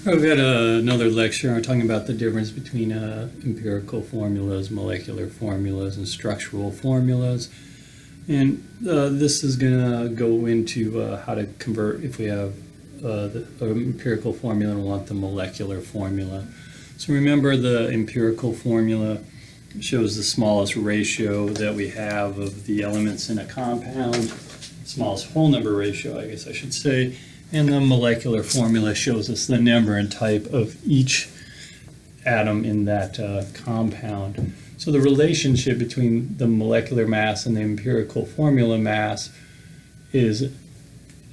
We've got another lecture. We're talking about the difference between empirical formulas, molecular formulas, and structural formulas. And this is going to go into how to convert if we have the empirical formula and want the molecular formula. So remember, the empirical formula shows the smallest ratio that we have of the elements in a compound, smallest whole number ratio, I guess I should say. And the molecular formula shows us the number and type of each atom in that compound. So the relationship between the molecular mass and the empirical formula mass is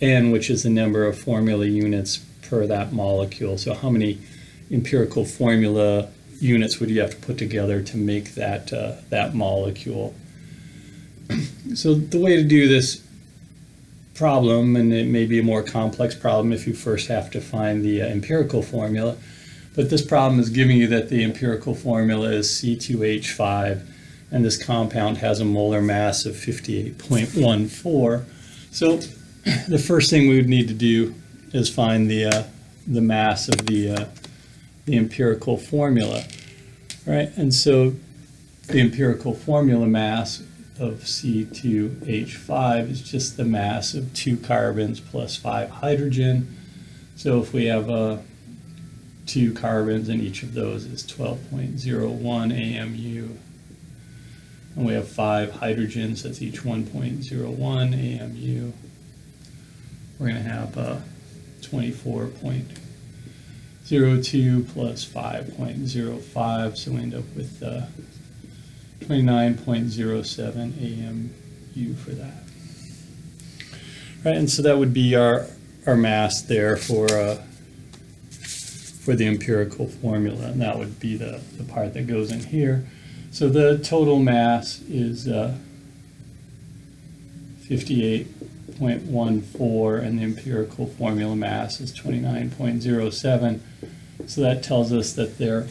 N, which is the number of formula units per that molecule. So how many empirical formula units would you have to put together to make that molecule? So the way to do this problem, and it may be a more complex problem if you first have to find the empirical formula, but this problem is giving you that the empirical formula is C2H5 and this compound has a molar mass of 58.14. So the first thing we would need to do is find the mass of the empirical formula, right? And so the empirical formula mass of C2H5 is just the mass of 2 carbons plus 5 hydrogen. So if we have 2 carbons and each of those is 12.01 AMU, and we have 5 hydrogens, that's each 1.01 AMU, we're going to have 24.02 plus 5.05, so we end up with 29.07 AMU for that. Right, and so that would be our mass there for the empirical formula, and that would be the part that goes in here. So the total mass is 58.14, and the empirical formula mass is 29.07. So that tells us that there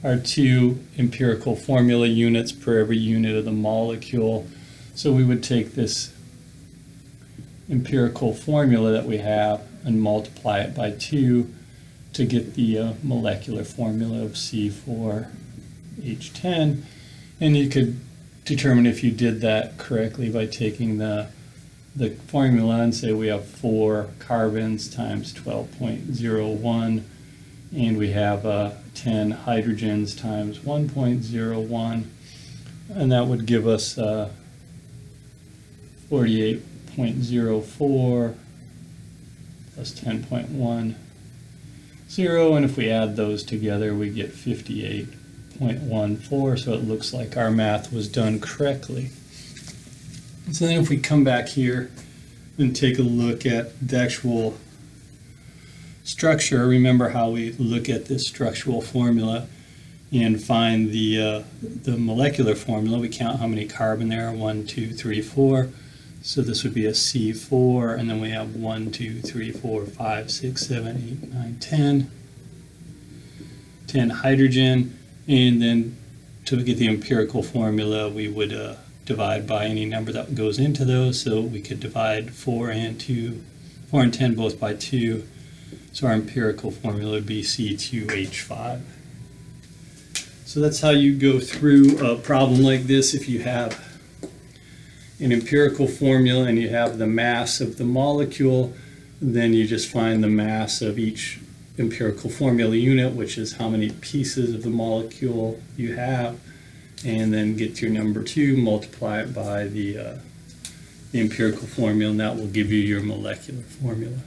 are 2 empirical formula units per every unit of the molecule. So we would take this empirical formula that we have and multiply it by 2 to get the molecular formula of C4H10. And you could determine if you did that correctly by taking the formula and say we have 4 carbons times 12.01, and we have 10 hydrogens times 1.01, and that would give us 48.04 plus 10.10, and if we add those together we get 58.14, so it looks like our math was done correctly. So then if we come back here and take a look at the actual structure, remember how we look at this structural formula and find the molecular formula. We count how many carbon there are, 1, 2, 3, 4. So this would be a C4, and then we have 1, 2, 3, 4, 5, 6, 7, 8, 9, 10. 10 hydrogen, and then to get the empirical formula we would divide by any number that goes into those. So we could divide 4 and 10 both by 2. So our empirical formula would be C2H5. So that's how you go through a problem like this. If you have an empirical formula and you have the mass of the molecule, then you just find the mass of each empirical formula unit, which is how many pieces of the molecule you have, and then get your number 2, multiply it by the empirical formula, and that will give you your molecular formula.